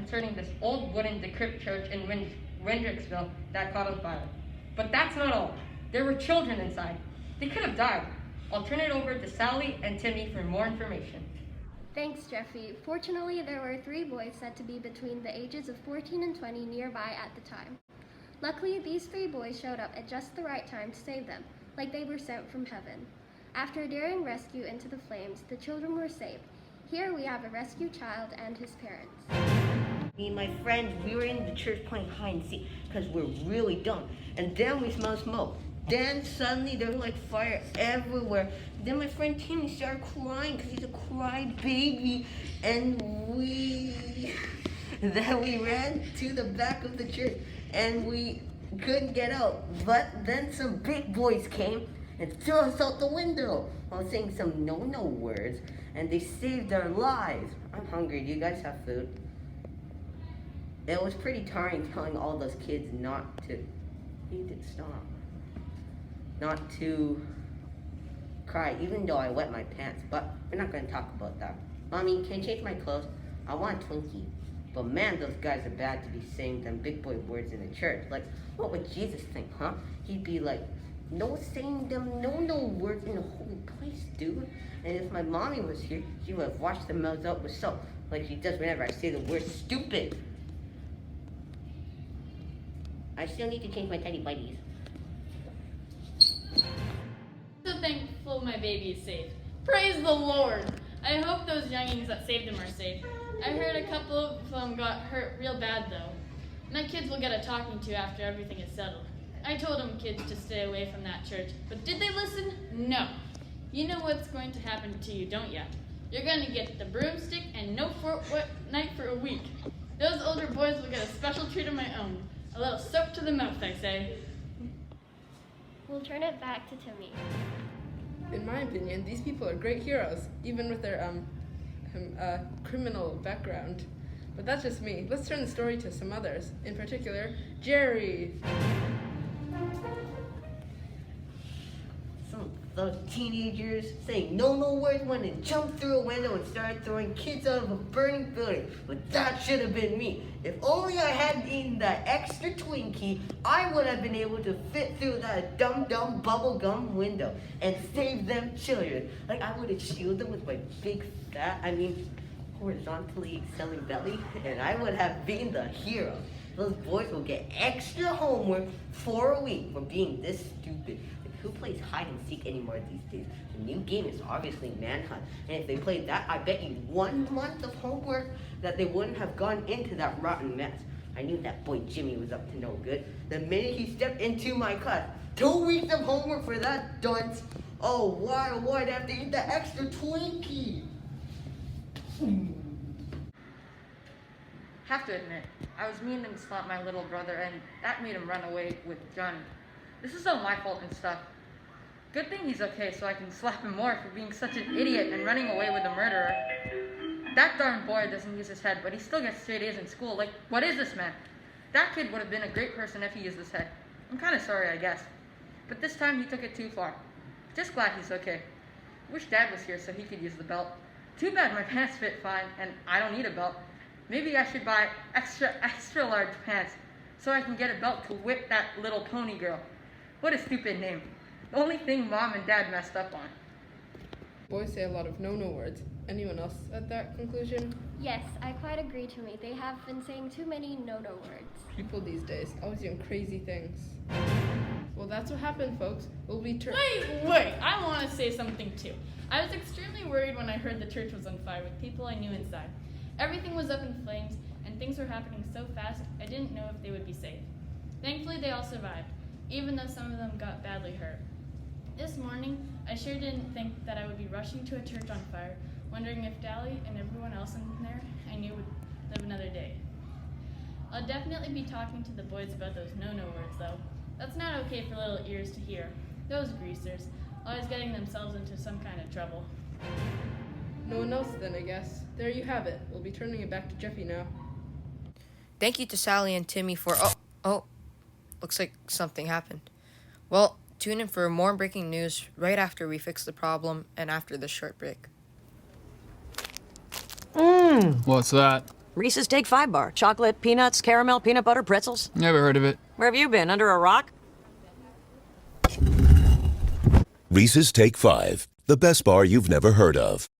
concerning this old wooden decrepit church in Windrixville that caught on fire. But that's not all. There were children inside. They could have died. I'll turn it over to Sally and Timmy for more information. Thanks, Jeffy. Fortunately, there were 3 boys said to be between the ages of 14 and 20 nearby at the time. Luckily, these 3 boys showed up at just the right time to save them, like they were sent from heaven. After a daring rescue into the flames, the children were saved. Here we have a rescued child and his parents. Me and my friends, we were in the church playing hide and seek because we're really dumb. And then we smelled smoke. Then suddenly there was like fire everywhere. Then my friend Timmy started crying because he's a crybaby. And then we ran to the back of the church and we couldn't get out. But then some big boys came and threw us out the window while saying some no-no words. And they saved our lives. I'm hungry. Do you guys have food? It was pretty tiring telling all those kids not to, he did stop, not to cry, even though I wet my pants, but we're not gonna talk about that. Mommy, can you change my clothes? I want a Twinkie. But man, those guys are bad to be saying them big boy words in the church. Like, what would Jesus think, huh? He'd be like, no saying them no words in a holy place, dude. And if my mommy was here, she would have washed their mouths out with soap, like she does whenever I say the word stupid. I still need to change my teddy buddies. So thankful my baby is safe. Praise the Lord! I hope those youngins that saved him are safe. I heard a couple of them got hurt real bad though. My kids will get a talking to after everything is settled. I told them kids to stay away from that church, but did they listen? No. You know what's going to happen to you, don't ya? You're going to get the broomstick and no night for a week. Those older boys will get a special treat of my own. A little soap to the mouth, I say. We'll turn it back to Timmy. In my opinion, these people are great heroes, even with their criminal background. But that's just me. Let's turn the story to some others. In particular, Jerry. Some of those teenagers saying no words went and jumped through a window and started throwing kids out of a burning building. But that should have been me. If only I hadn't eaten that extra Twinkie, I would have been able to fit through that dumb bubblegum window and save them children. Like I would have shielded them with my big fat, horizontally excelling belly, and I would have been the hero. Those boys will get extra homework for a week for being this stupid. Like, who plays hide and seek anymore these days? The new game is obviously Manhunt, and if they played that, I bet you 1 month of homework that they wouldn't have gone into that rotten mess. I knew that boy Jimmy was up to no good. The minute he stepped into my class, 2 weeks of homework for that dunce. Oh, why do I have to eat that extra Twinkie? Have to admit, I was mean and slapped my little brother, and that made him run away with Johnny. This is all my fault and stuff. Good thing he's okay, so I can slap him more for being such an idiot and running away with a murderer. That darn boy doesn't use his head, but he still gets straight A's in school. Like, what is this, man? That kid would have been a great person if he used his head. I'm kind of sorry, I guess. But this time he took it too far. Just glad he's okay. Wish Dad was here so he could use the belt. Too bad my pants fit fine, and I don't need a belt. Maybe I should buy extra large pants so I can get a belt to whip that little pony girl. What a stupid name. The only thing Mom and Dad messed up on. Boys say a lot of no words. Anyone else at that conclusion? Yes, I quite agree, Timmy. They have been saying too many no-no words. People these days, always doing crazy things. Well, that's what happened, folks. We'll be Wait, I want to say something too. I was extremely worried when I heard the church was on fire with people I knew inside. Everything was up in flames, and things were happening so fast, I didn't know if they would be safe. Thankfully, they all survived, even though some of them got badly hurt. This morning, I sure didn't think that I would be rushing to a church on fire, wondering if Dally and everyone else in there I knew would live another day. I'll definitely be talking to the boys about those no-no words, though. That's not okay for little ears to hear. Those greasers, always getting themselves into some kind of trouble. No one else then, I guess. There you have it. We'll be turning it back to Jeffy now. Thank you to Sally and Timmy for... Oh, looks like something happened. Well, tune in for more breaking news right after we fix the problem and after this short break. What's that? Reese's Take 5 bar. Chocolate, peanuts, caramel, peanut butter, pretzels. Never heard of it. Where have you been? Under a rock? Reese's Take 5, the best bar you've never heard of.